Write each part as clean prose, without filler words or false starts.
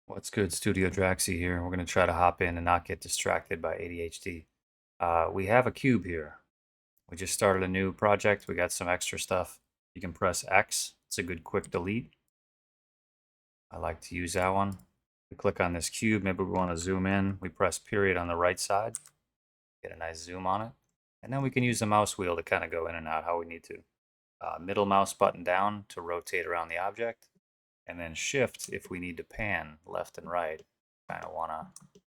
What's good, Studio Draxi here. We're going to try to hop in and not get distracted by ADHD. We have a cube here. We just started a new project. We got some extra stuff. You can press X. It's a good quick delete. I like to use that one. We click on this cube. Maybe we want to zoom in. We press period on the right side. Get a nice zoom on it. And then we can use the mouse wheel to kind of go in and out how we need to. Middle mouse button down to rotate around the object. And then shift if we need to pan left and right. Kind of want to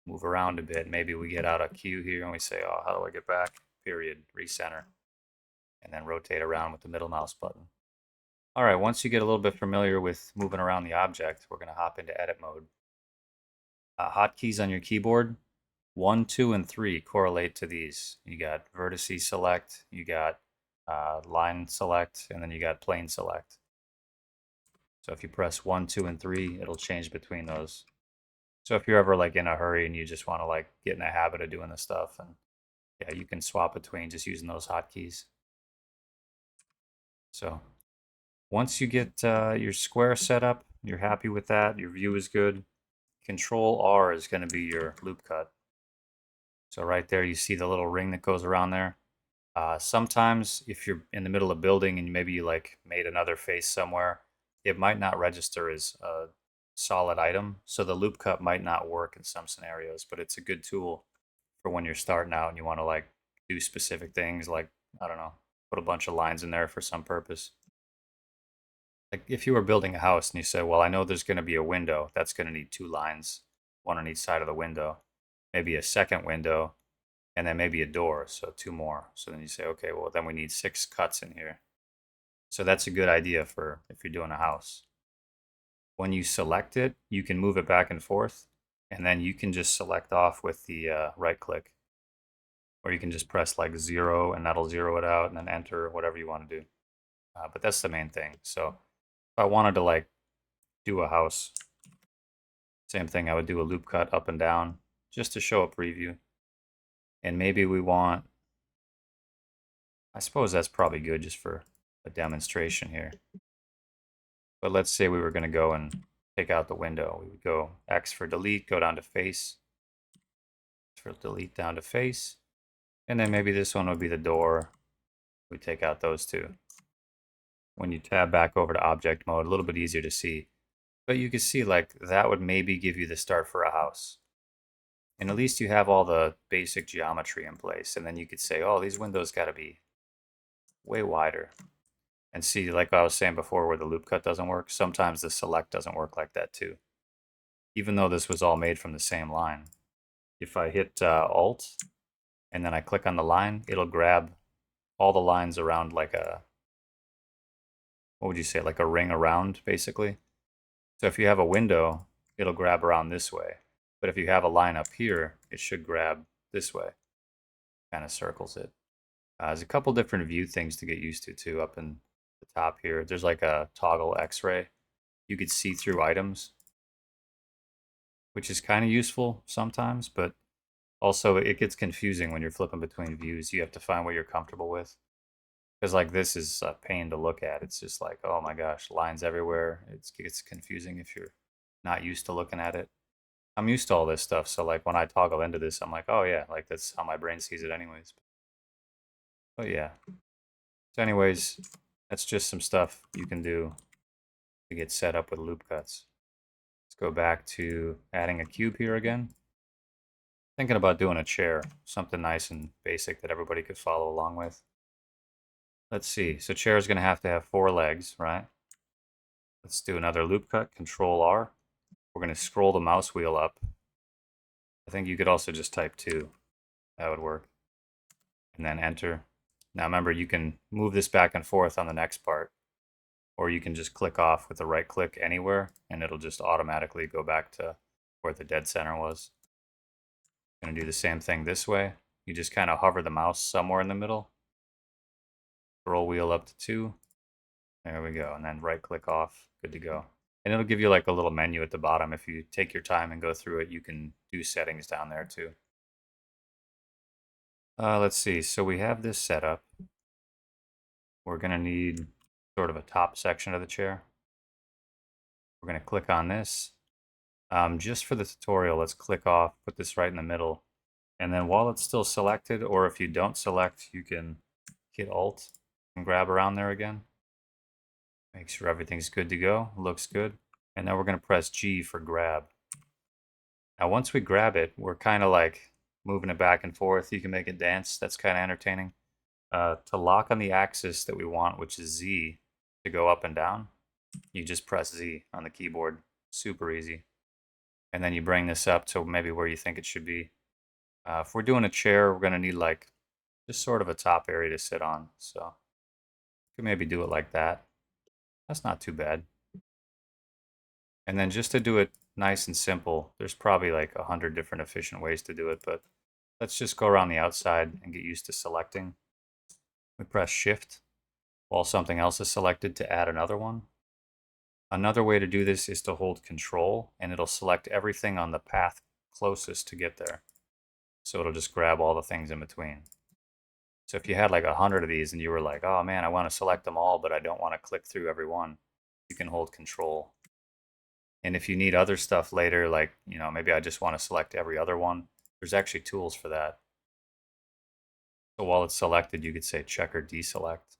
move around a bit. Maybe we get out a cue here and we say, oh, how do I get back? Period, recenter, and then rotate around with the middle mouse button. All right, once you get a little bit familiar with moving around the object, we're going to hop into edit mode. Hotkeys on your keyboard, 1, 2, and 3 correlate to these. You got vertice select, you got line select, and then you got plane select. So if you press 1, 2, and 3, it'll change between those. So if you're ever like in a hurry and you just want to like get in a habit of doing this stuff, and yeah, you can swap between just using those hotkeys. So once you get your square set up, you're happy with that, your view is good, Control R is going to be your loop cut. So right there, you see the little ring that goes around there. Sometimes if you're in the middle of building and maybe you like made another face somewhere, it might not register as a solid item. So the loop cut might not work in some scenarios, but it's a good tool for when you're starting out and you want to like do specific things like, I don't know, put a bunch of lines in there for some purpose. Like if you were building a house and you said, well, I know there's going to be a window, that's going to need 2 lines, one on each side of the window, maybe a second window, and then maybe a door, so 2 more. So then you say, okay, well, then we need 6 cuts in here. So that's a good idea for if you're doing a house. When you select it, you can move it back and forth, and then you can just select off with the right click. Or you can just press like 0 and that'll zero it out and then enter, whatever you want to do. But that's the main thing. So if I wanted to like do a house, same thing, I would do a loop cut up and down just to show a preview. And maybe we want, I suppose that's probably good just for a demonstration here. But let's say we were going to go and take out the window. We would go X for delete, go down to face, for delete down to face. And then maybe this one would be the door. We take out those two. When you tab back over to object mode, a little bit easier to see. But you can see like that would maybe give you the start for a house. And at least you have all the basic geometry in place. And then you could say, oh, these windows got to be way wider. And see, like I was saying before, where the loop cut doesn't work, sometimes the select doesn't work like that too. Even though this was all made from the same line. If I hit Alt and then I click on the line, it'll grab all the lines around like a, what would you say, like a ring around, basically. So if you have a window, it'll grab around this way. But if you have a line up here, it should grab this way. Kind of circles it. There's a couple different view things to get used to too up in the top here. There's like a toggle X-ray. You could see through items, which is kind of useful sometimes, but also it gets confusing when you're flipping between views. You have to find what you're comfortable with. Because like this is a pain to look at. It's just like, oh my gosh, lines everywhere. It gets confusing if you're not used to looking at it. I'm used to all this stuff, so like when I toggle into this, I'm like, oh yeah, like that's how my brain sees it anyways. But yeah. So anyways, that's just some stuff you can do to get set up with loop cuts. Let's go back to adding a cube here again. Thinking about doing a chair, something nice and basic that everybody could follow along with. Let's see, so chair is going to have 4 legs, right? Let's do another loop cut, Control R. We're going to scroll the mouse wheel up. I think you could also just type 2. That would work. And then enter. Now remember, you can move this back and forth on the next part, or you can just click off with the right click anywhere, and it'll just automatically go back to where the dead center was. I'm going to do the same thing this way. You just kind of hover the mouse somewhere in the middle. Scroll wheel up to 2. There we go. And then right click off. Good to go. And it'll give you like a little menu at the bottom. If you take your time and go through it, you can do settings down there too. Let's see. So we have this set up. We're going to need sort of a top section of the chair. We're going to click on this. Just for the tutorial, let's click off, put this right in the middle. And then while it's still selected, or if you don't select, you can hit Alt and grab around there again. Make sure everything's good to go, looks good. And now we're going to press G for grab. Now once we grab it, we're kind of like moving it back and forth. You can make it dance, that's kind of entertaining. To lock on the axis that we want, which is Z, to go up and down, you just press Z on the keyboard. Super easy. And then you bring this up to maybe where you think it should be. If we're doing a chair, we're going to need like just sort of a top area to sit on. So you can maybe do it like that. That's not too bad. And then just to do it nice and simple, there's probably like 100 different efficient ways to do it, but let's just go around the outside and get used to selecting. We press Shift while something else is selected to add another one. Another way to do this is to hold Control, and it'll select everything on the path closest to get there. So it'll just grab all the things in between. So if you had like 100 of these and you were like, oh man, I want to select them all, but I don't want to click through every one, you can hold Control. And if you need other stuff later, like, maybe I just want to select every other one, there's actually tools for that. So while it's selected, you could say check or deselect.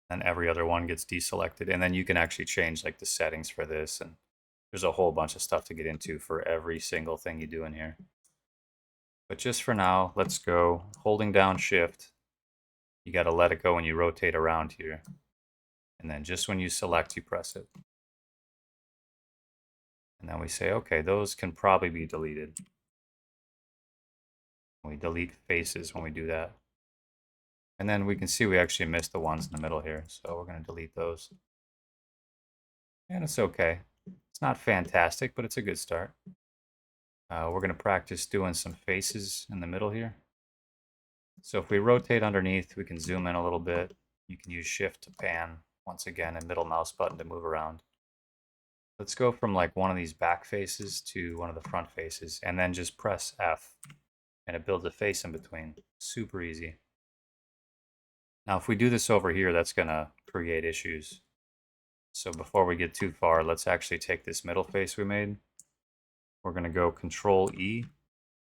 And every other one gets deselected. And then you can actually change like the settings for this. And there's a whole bunch of stuff to get into for every single thing you do in here. But just for now, let's go holding down Shift. You got to let it go when you rotate around here. And then just when you select, you press it. And then we say, okay, those can probably be deleted. We delete faces when we do that. And then we can see we actually missed the ones in the middle here. So we're going to delete those. And it's okay. It's not fantastic, but it's a good start. We're going to practice doing some faces in the middle here. So if we rotate underneath, we can zoom in a little bit. You can use Shift to pan, once again, and middle mouse button to move around. Let's go from like one of these back faces to one of the front faces, and then just press F, and it builds a face in between. Super easy. Now, if we do this over here, that's going to create issues. So before we get too far, let's actually take this middle face we made. We're going to go Control E,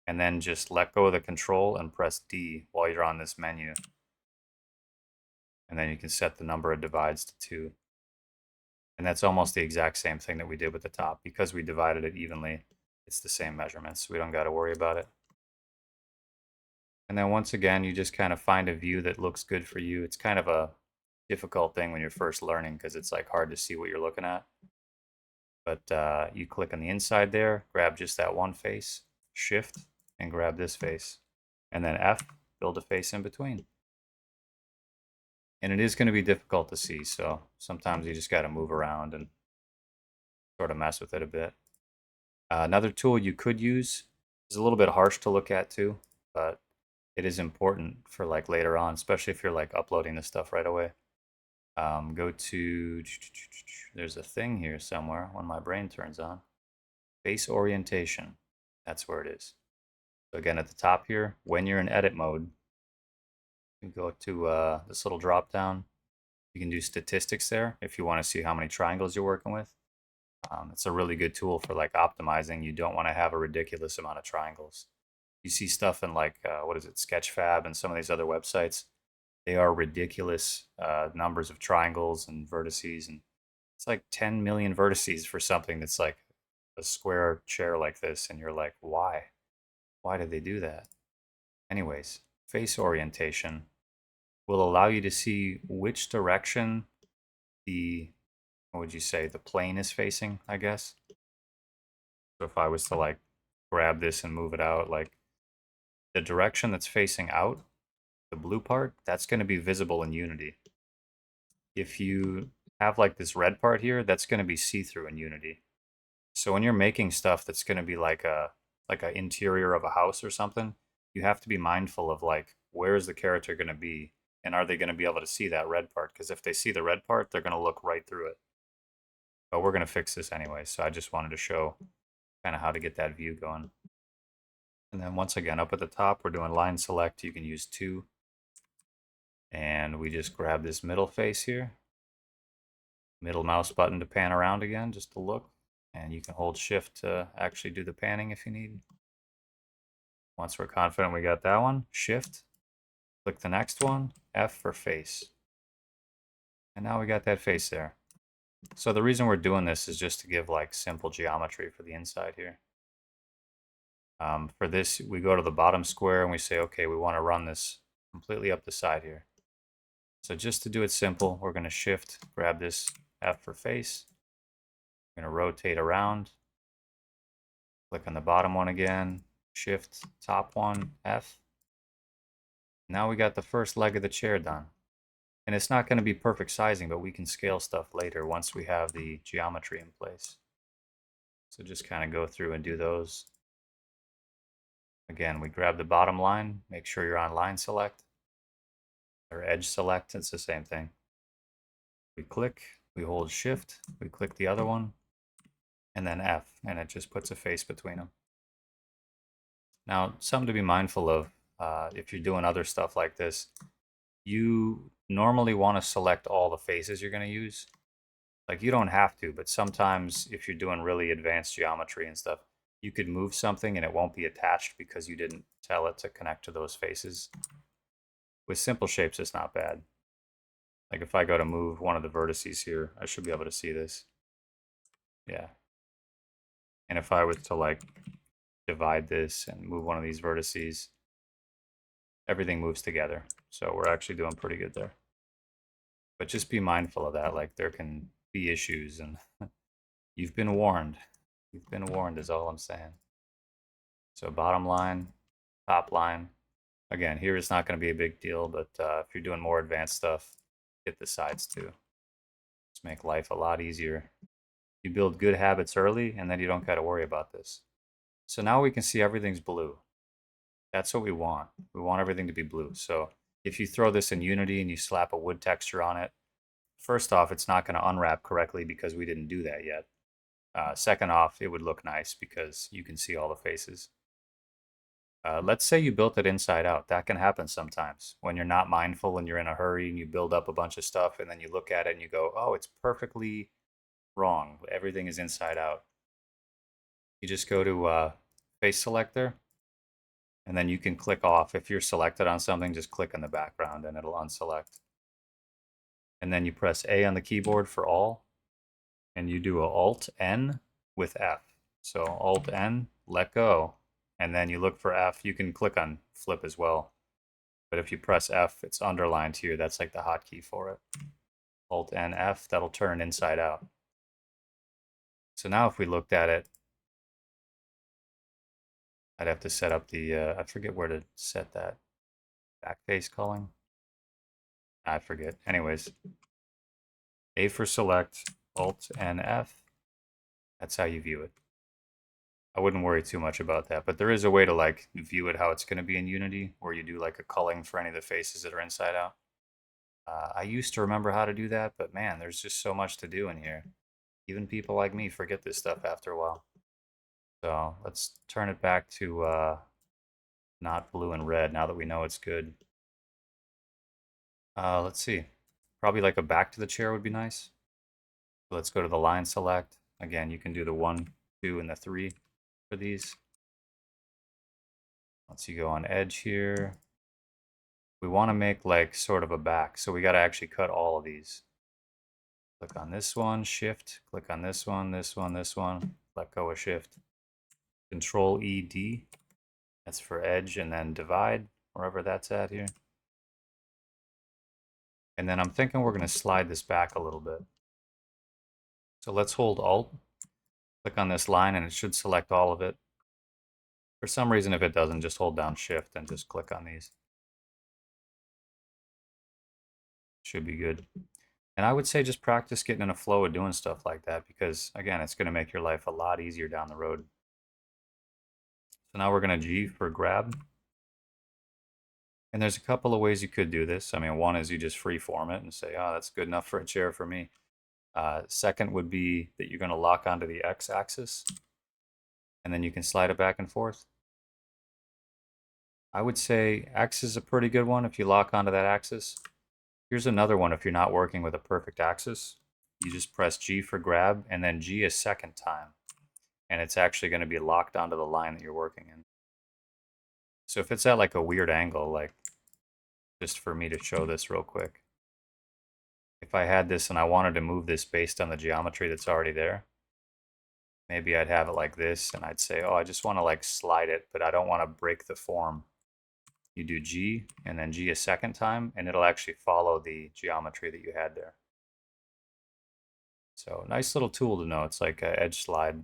and then just let go of the control and press D while you're on this menu. And then you can set the number of divides to 2. And that's almost the exact same thing that we did with the top. Because we divided it evenly, it's the same measurements. We don't got to worry about it. And then once again, you just kind of find a view that looks good for you. It's kind of a difficult thing when you're first learning because it's like hard to see what you're looking at. But you click on the inside there, grab just that one face, Shift, and grab this face. And then F, build a face in between. And it is going to be difficult to see, so sometimes you just got to move around and sort of mess with it a bit. Another tool you could use is a little bit harsh to look at too, but it is important for like later on, especially if you're like uploading this stuff right away. Go to, there's a thing here somewhere when my brain turns on. Face orientation, that's where it is. So again, at the top here, when you're in edit mode, you go to this little drop down. You can do statistics there if you want to see how many triangles you're working with. It's a really good tool for like optimizing. You don't want to have a ridiculous amount of triangles. You see stuff in like, what is it, Sketchfab and some of these other websites. They are ridiculous numbers of triangles and vertices. And it's like 10 million vertices for something that's like a square chair like this. And you're like, why? Why did they do that? Anyways, face orientation will allow you to see which direction the, what would you say, the plane is facing, I guess. So if I was to like grab this and move it out, like the direction that's facing out, the blue part, that's going to be visible in Unity. If you have like this red part here, that's going to be see-through in Unity. So when you're making stuff that's going to be like a interior of a house or something, you have to be mindful of like, where is the character going to be? And are they going to be able to see that red part? Because if they see the red part, they're going to look right through it. But we're going to fix this anyway, so I just wanted to show kind of how to get that view going. And then once again, up at the top, we're doing line select. You can use 2. And we just grab this middle face here. Middle mouse button to pan around again, just to look. And you can hold shift to actually do the panning if you need. Once we're confident we got that one, shift, click the next one, F for face. And now we got that face there. So the reason we're doing this is just to give like simple geometry for the inside here. For this, we go to the bottom square and we say, okay, we want to run this completely up the side here. So just to do it simple, we're going to shift, grab this F for face. We're going to rotate around. Click on the bottom one again, shift, top one, F. Now we got the first leg of the chair done. And it's not going to be perfect sizing, but we can scale stuff later once we have the geometry in place. So just kind of go through and do those. Again, we grab the bottom line, make sure you're on line select or edge select, it's the same thing. We click, we hold shift, we click the other one, and then F, and it just puts a face between them. Now, something to be mindful of if you're doing other stuff like this, you normally want to select all the faces you're going to use. Like you don't have to, but sometimes if you're doing really advanced geometry and stuff, you could move something and it won't be attached because you didn't tell it to connect to those faces. With simple shapes, it's not bad. Like if I go to move one of the vertices here, I should be able to see this. Yeah. And if I was to like divide this and move one of these vertices, everything moves together. So we're actually doing pretty good there. But just be mindful of that. Like there can be issues and you've been warned. You've been warned is all I'm saying. So bottom line, top line. Again, here it's not going to be a big deal, but if you're doing more advanced stuff, hit the sides too. Just make life a lot easier. You build good habits early, and then you don't got to worry about this. So now we can see everything's blue. That's what we want. We want everything to be blue. So if you throw this in Unity and you slap a wood texture on it, first off, it's not going to unwrap correctly because we didn't do that yet. Second off, it would look nice because you can see all the faces. Let's say you built it inside out. That can happen sometimes when you're not mindful and you're in a hurry and you build up a bunch of stuff and then you look at it and you go, oh, it's perfectly wrong. Everything is inside out. You just go to face selector and then you can click off. If you're selected on something, just click in the background and it'll unselect. And then you press A on the keyboard for all and you do a Alt N with F. So Alt N, let go. And then you look for F. You can click on flip as well. But if you press F, it's underlined here. That's like the hotkey for it. Alt N F, that'll turn inside out. So now if we looked at it, I'd have to set up the, I forget where to set that. Backface culling? I forget. Anyways, A for select, Alt N F. That's how you view it. I wouldn't worry too much about that, but there is a way to like view it how it's going to be in Unity, where you do like a culling for any of the faces that are inside out. I used to remember how to do that, but man, there's just so much to do in here. Even people like me forget this stuff after a while. So let's turn it back to not blue and red now that we know it's good. Let's see. Probably like a back to the chair would be nice. So let's go to the line select. Again, you can do the 1, 2, and the 3 for these. Once you go on edge here, we want to make like sort of a back. So we got to actually cut all of these. Click on this one, shift, click on this one, this one, this one, let go of shift. Control E, D, that's for edge, and then divide, wherever that's at here. And then I'm thinking we're going to slide this back a little bit. So let's hold Alt, click on this line, and it should select all of it. For some reason, if it doesn't, just hold down shift and just click on these. Should be good. And I would say just practice getting in a flow of doing stuff like that because, again, it's going to make your life a lot easier down the road. So now we're going to G for grab. And there's a couple of ways you could do this. I mean, one is you just freeform it and say, oh, that's good enough for a chair for me. Second would be that you're going to lock onto the X axis. And then you can slide it back and forth. I would say X is a pretty good one if you lock onto that axis. Here's another one if you're not working with a perfect axis. You just press G for grab and then G a second time. and it's actually going to be locked onto the line that you're working in. So if it's at like a weird angle, like just for me to show this real quick, if I had this and I wanted to move this based on the geometry that's already there, maybe I'd have it like this and I'd say, oh, I just want to like slide it, but I don't want to break the form. You do G and then G a second time, and it'll actually follow the geometry that you had there. So nice little tool to know. It's like an edge slide.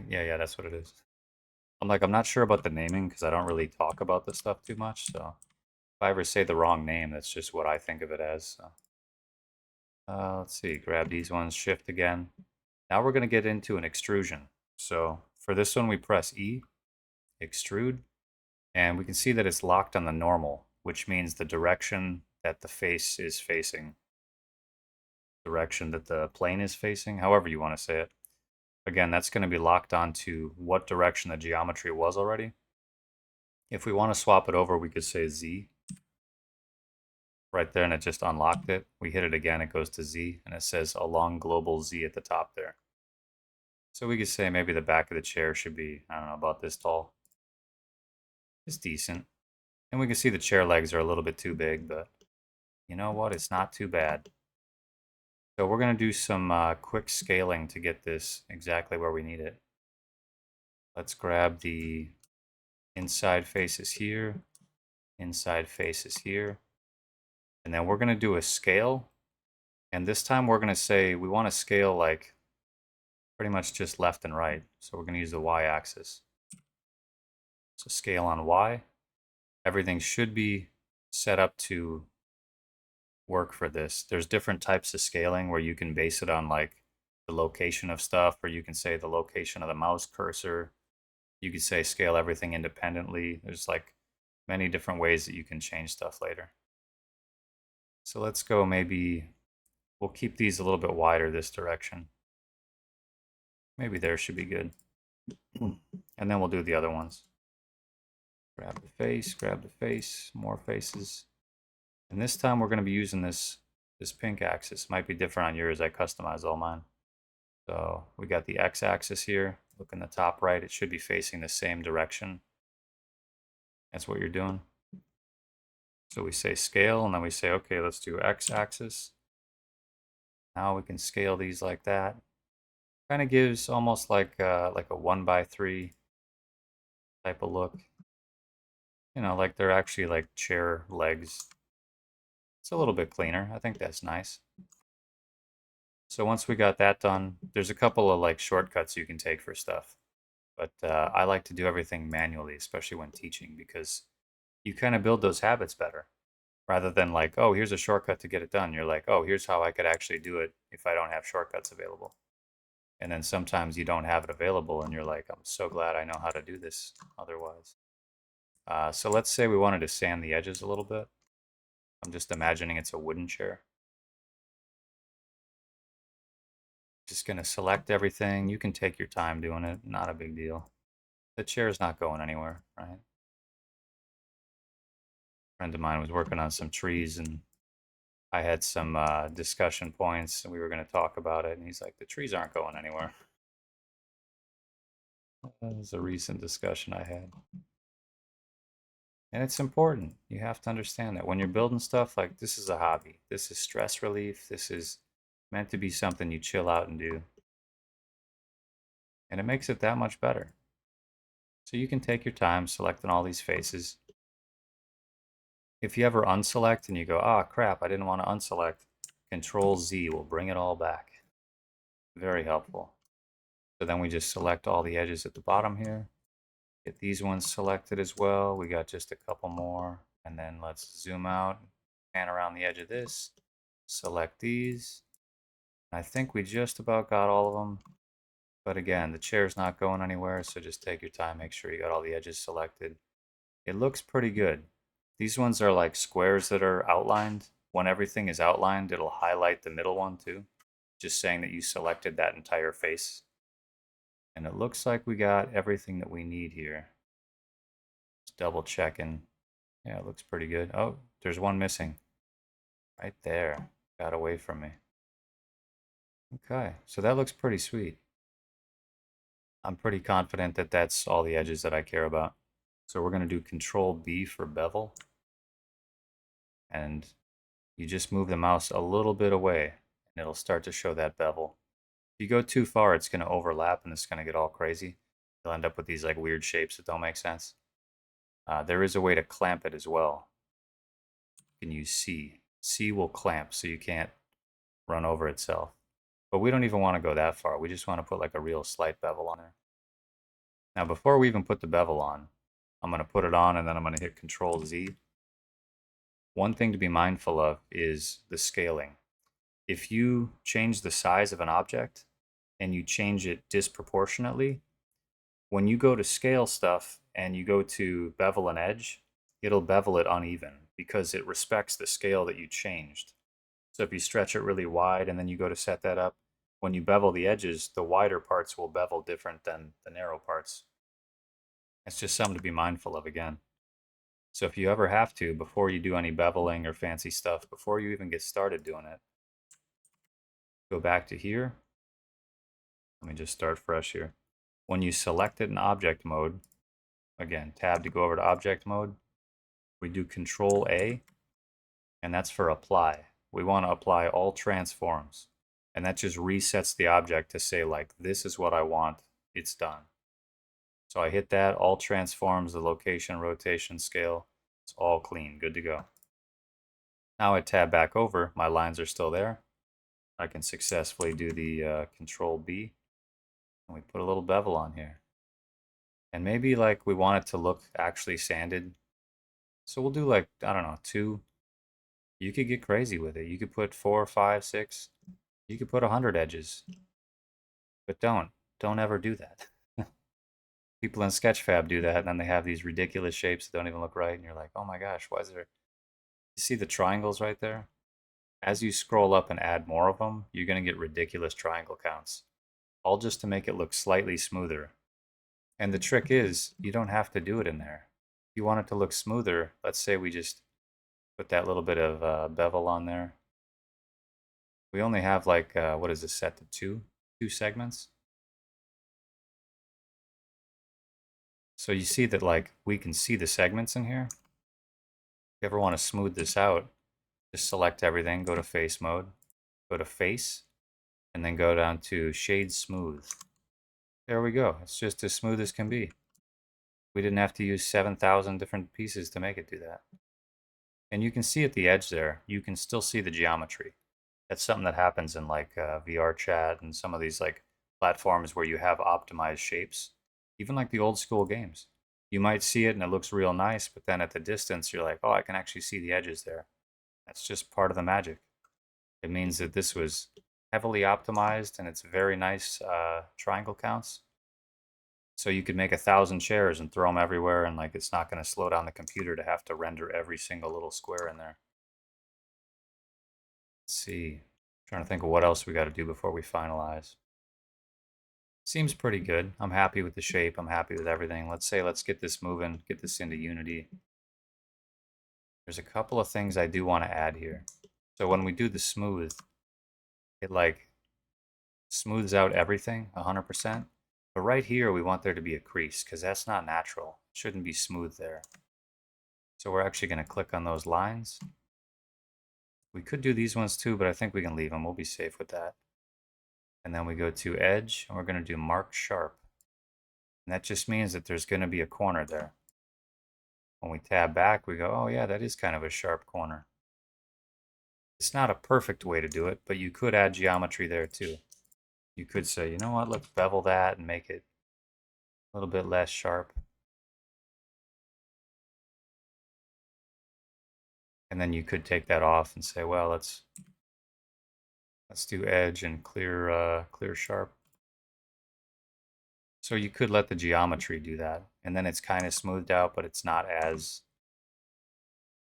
Yeah, that's what it is. I'm not sure about the naming because I don't really talk about this stuff too much. So if I ever say the wrong name, that's just what I think of it as. So. Let's see, grab these ones, shift again. Now we're going to get into an extrusion. So for this one, we press E, extrude, and we can see that it's locked on the normal, which means the direction that the face is facing, direction that the plane is facing, however you want to say it. Again, that's going to be locked onto what direction the geometry was already. If we want to swap it over, we could say Z right there, and it just unlocked it. We hit it again, it goes to Z, and it says along global Z at the top there. So we could say maybe the back of the chair should be, I don't know, about this tall. It's decent. And we can see the chair legs are a little bit too big, but you know what? It's not too bad. So we're going to do some quick scaling to get this exactly where we need it. Let's grab the inside faces here, inside faces here. And then we're going to do a scale. And this time we're going to say we want to scale like pretty much just left and right. So we're going to use the y-axis. So scale on y. Everything should be set up to work for this. There's different types of scaling where you can base it on like the location of stuff, or you can say the location of the mouse cursor. You could say scale everything independently. There's like many different ways that you can change stuff later. So let's go, maybe we'll keep these a little bit wider this direction. Maybe there should be good. And then we'll do the other ones. Grab the face, more faces. And this time we're going to be using this pink axis. Might be different on yours. I customize all mine. So we got the x-axis here. Look in the top right. It should be facing the same direction. That's what you're doing. So we say scale, and then we say, okay, let's do x-axis. Now we can scale these like that. Kind of gives almost like a 1x3 type of look. You know, like they're actually like chair legs. It's a little bit cleaner. I think that's nice. So once we got that done, there's a couple of like shortcuts you can take for stuff. But I like to do everything manually, especially when teaching, because you kind of build those habits better. Rather than like, oh, here's a shortcut to get it done. You're like, oh, here's how I could actually do it if I don't have shortcuts available. And then sometimes you don't have it available and you're like, I'm so glad I know how to do this otherwise. So let's say we wanted to sand the edges a little bit. I'm just imagining it's a wooden chair. Just going to select everything. You can take your time doing it. Not a big deal. The chair's not going anywhere, right? A friend of mine was working on some trees, and I had some discussion points, and we were going to talk about it. And he's like, the trees aren't going anywhere. That was a recent discussion I had. And it's important. You have to understand that when you're building stuff, like this is a hobby. This is stress relief. This is meant to be something you chill out and do. And it makes it that much better. So you can take your time selecting all these faces. If you ever unselect and you go, ah, crap, I didn't want to unselect, Control Z will bring it all back. Very helpful. So then we just select all the edges at the bottom here. Get these ones selected as well. We got just a couple more. And then let's zoom out, pan around the edge of this, select these. I think we just about got all of them. But again, the chair's not going anywhere, so just take your time, make sure you got all the edges selected. It looks pretty good. These ones are like squares that are outlined. When everything is outlined, it'll highlight the middle one too, just saying that you selected that entire face. And it looks like we got everything that we need here. Just double checking. Yeah, it looks pretty good. Oh, there's one missing. Right there. Got away from me. Okay, so that looks pretty sweet. I'm pretty confident that that's all the edges that I care about. So we're going to do Control B for bevel, and you just move the mouse a little bit away, and it'll start to show that bevel. If you go too far, it's going to overlap, and it's going to get all crazy. You'll end up with these like weird shapes that don't make sense. There is a way to clamp it as well. You can use C. C will clamp, so you can't run over itself. But we don't even want to go that far. We just want to put like a real slight bevel on there. Now, before we even put the bevel on, I'm going to put it on and then I'm going to hit Control Z. One thing to be mindful of is the scaling. If you change the size of an object and you change it disproportionately, when you go to scale stuff and you go to bevel an edge, it'll bevel it uneven because it respects the scale that you changed. So if you stretch it really wide and then you go to set that up, when you bevel the edges, the wider parts will bevel different than the narrow parts. It's just something to be mindful of again. So if you ever have to, before you do any beveling or fancy stuff, before you even get started doing it, go back to here. Let me just start fresh here. When you select it in object mode, again, tab to go over to object mode, we do Control A, and that's for apply. We want to apply all transforms. And that just resets the object to say like, this is what I want, it's done. So I hit that, all transforms, the location, rotation, scale, it's all clean, good to go. Now I tab back over, my lines are still there. I can successfully do the Control B, and we put a little bevel on here. And maybe like we want it to look actually sanded. So we'll do like, I don't know, 2. You could get crazy with it. You could put 4, 5, 6. You could put 100 edges. But don't ever do that. People in Sketchfab do that, and then they have these ridiculous shapes that don't even look right, and you're like, oh my gosh, why is there... You see the triangles right there? As you scroll up and add more of them, you're going to get ridiculous triangle counts, all just to make it look slightly smoother. And the trick is, you don't have to do it in there. If you want it to look smoother, let's say we just put that little bit of bevel on there. We only have like, what is this, set to 2 segments? So you see that like we can see the segments in here. If you ever want to smooth this out, just select everything, go to face mode, go to face, and then go down to shade smooth. There we go. It's just as smooth as can be. We didn't have to use 7,000 different pieces to make it do that. And you can see at the edge there, you can still see the geometry. That's something that happens in like VR chat and some of these like platforms where you have optimized shapes. Even like the old school games. You might see it and it looks real nice, but then at the distance you're like, oh, I can actually see the edges there. That's just part of the magic. It means that this was heavily optimized and it's very nice triangle counts. So you could make 1,000 chairs and throw them everywhere, and like it's not going to slow down the computer to have to render every single little square in there. Let's see. I'm trying to think of what else we got to do before we finalize. Seems pretty good. I'm happy with the shape. I'm happy with everything. Let's get this moving, get this into Unity. There's a couple of things I do want to add here. So when we do the smooth, it like smooths out everything 100%. But right here, we want there to be a crease because that's not natural. It shouldn't be smooth there. So we're actually going to click on those lines. We could do these ones too, but I think we can leave them. We'll be safe with that. And then we go to edge, and we're going to do mark sharp. And that just means that there's going to be a corner there. When we tab back, we go, oh yeah, that is kind of a sharp corner. It's not a perfect way to do it, but you could add geometry there too. You could say, you know what, let's bevel that and make it a little bit less sharp. And then you could take that off and say, well, let's do edge and clear sharp. So you could let the geometry do that, and then it's kind of smoothed out, but it's not as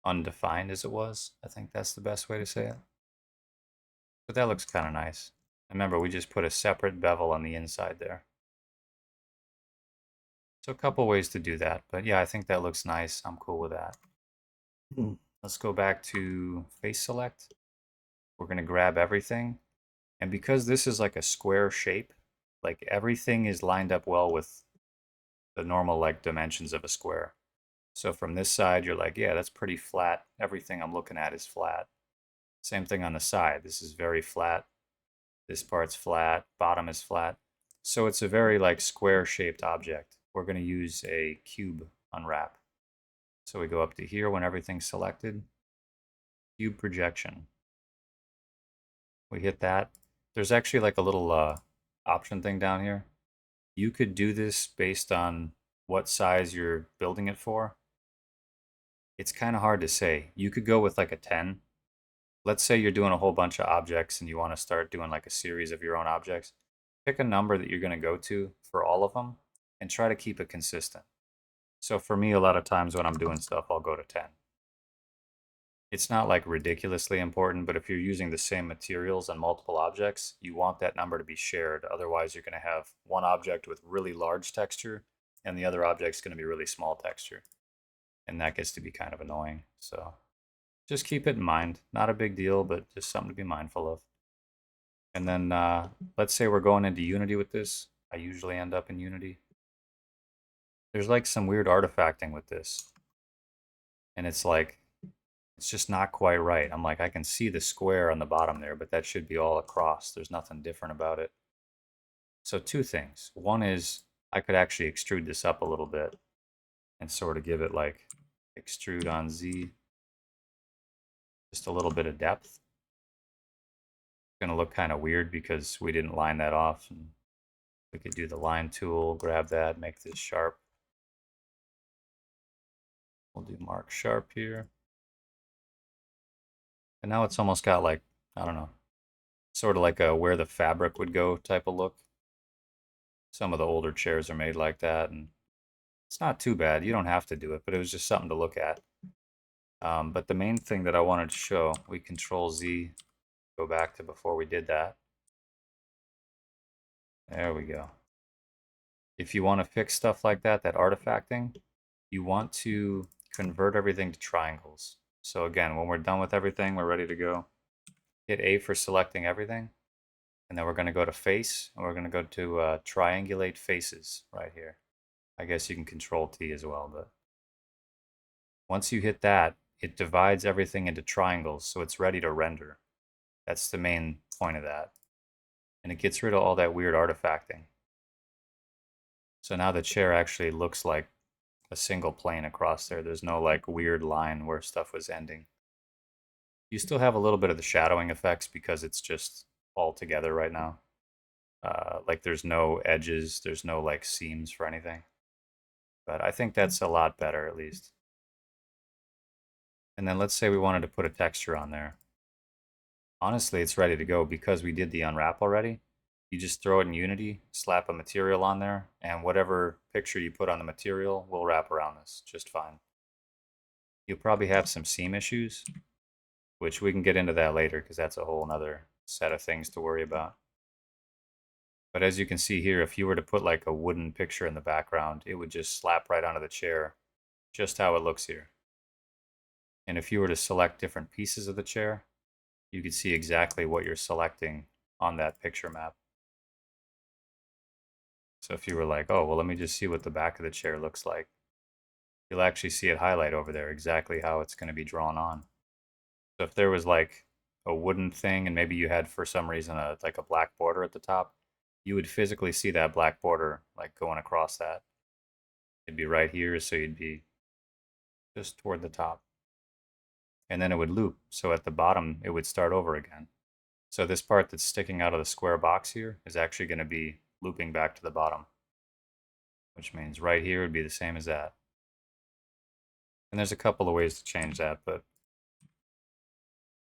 undefined as it was. I think that's the best way to say it. But that looks kind of nice. Remember, we just put a separate bevel on the inside there. So a couple ways to do that, but yeah, I think that looks nice. I'm cool with that. Let's go back to face select. We're going to grab everything. And because this is like a square shape, like everything is lined up well with the normal like dimensions of a square. So from this side, you're like, yeah, that's pretty flat. Everything I'm looking at is flat. Same thing on the side. This is very flat. This part's flat. Bottom is flat. So it's a very like square shaped object. We're going to use a cube unwrap. So we go up to here when everything's selected. Cube projection. We hit that. There's actually like a little option thing down here. You could do this based on what size you're building it for. It's kind of hard to say. You could go with like a 10. Let's say you're doing a whole bunch of objects and you want to start doing like a series of your own objects. Pick a number that you're going to go to for all of them and try to keep it consistent. So for me, a lot of times when I'm doing stuff, I'll go to 10. It's not like ridiculously important, but if you're using the same materials on multiple objects, you want that number to be shared. Otherwise, you're going to have one object with really large texture and the other object's going to be really small texture. And that gets to be kind of annoying. So just keep it in mind. Not a big deal, but just something to be mindful of. And then let's say we're going into Unity with this. I usually end up in Unity. There's like some weird artifacting with this. And it's like, it's just not quite right. I'm like, I can see the square on the bottom there, but that should be all across. There's nothing different about it. So two things. One is I could actually extrude this up a little bit and sort of give it like extrude on Z. Just a little bit of depth. It's going to look kind of weird because we didn't line that off. And we could do the line tool, grab that, make this sharp. We'll do mark sharp here. And now it's almost got like, I don't know, sort of like a where the fabric would go type of look. Some of the older chairs are made like that, and it's not too bad. You don't have to do it, but it was just something to look at. But the main thing that I wanted to show, we Control Z, go back to before we did that. There we go. If you want to fix stuff like that, that artifacting, you want to convert everything to triangles. So again, when we're done with everything, we're ready to go. Hit A for selecting everything. And then we're going to go to face, and we're going to go to triangulate faces right here. I guess you can Control T as well, but once you hit that, it divides everything into triangles, so it's ready to render. That's the main point of that. And it gets rid of all that weird artifacting. So now the chair actually looks like a single plane across there. There's no like weird line where stuff was ending. You still have a little bit of the shadowing effects because it's just all together right now. Like there's no edges, there's no like seams for anything. But I think that's a lot better at least. And then let's say we wanted to put a texture on there. Honestly, it's ready to go because we did the unwrap already. You just throw it in Unity, slap a material on there, and whatever picture you put on the material will wrap around this just fine. You'll probably have some seam issues, which we can get into that later because that's a whole nother set of things to worry about. But as you can see here, if you were to put like a wooden picture in the background, it would just slap right onto the chair, just how it looks here. And if you were to select different pieces of the chair, you could see exactly what you're selecting on that picture map. So if you were like, oh, well, let me just see what the back of the chair looks like, you'll actually see it highlight over there exactly how it's going to be drawn on. So if there was like a wooden thing and maybe you had for some reason like a black border at the top, you would physically see that black border like going across that. It'd be right here, so you'd be just toward the top. And then it would loop, so at the bottom it would start over again. So this part that's sticking out of the square box here is actually going to be looping back to the bottom, which means right here would be the same as that. And there's a couple of ways to change that, but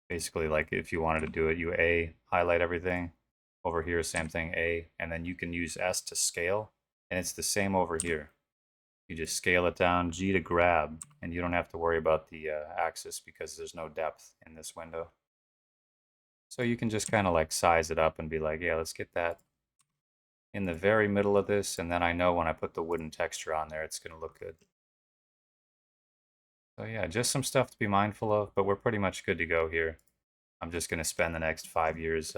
basically like if you wanted to do it, you A, highlight everything. Over here, same thing, A, and then you can use S to scale, and it's the same over here. You just scale it down, G to grab, and you don't have to worry about the axis because there's no depth in this window. So you can just kind of like size it up and be like, yeah, let's get that in the very middle of this, and then I know when I put the wooden texture on there, it's going to look good. So yeah, just some stuff to be mindful of, but we're pretty much good to go here. I'm just going to spend the next 5 years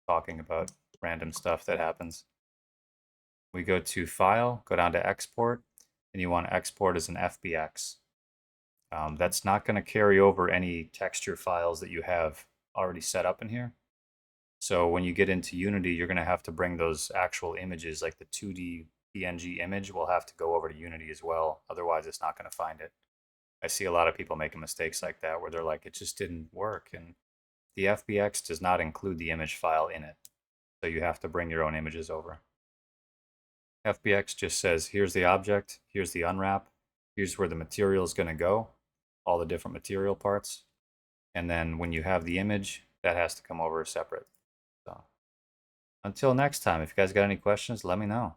talking about random stuff that happens. We go to File, go down to Export, and you want to export as an FBX. That's not going to carry over any texture files that you have already set up in here. So when you get into Unity, you're going to have to bring those actual images, like the 2D PNG image, will have to go over to Unity as well. Otherwise, it's not going to find it. I see a lot of people making mistakes like that where they're like, it just didn't work. And the FBX does not include the image file in it. So you have to bring your own images over. FBX just says, here's the object, here's the unwrap, here's where the material is going to go, all the different material parts. And then when you have the image, that has to come over separate. So until next time, if you guys got any questions, let me know.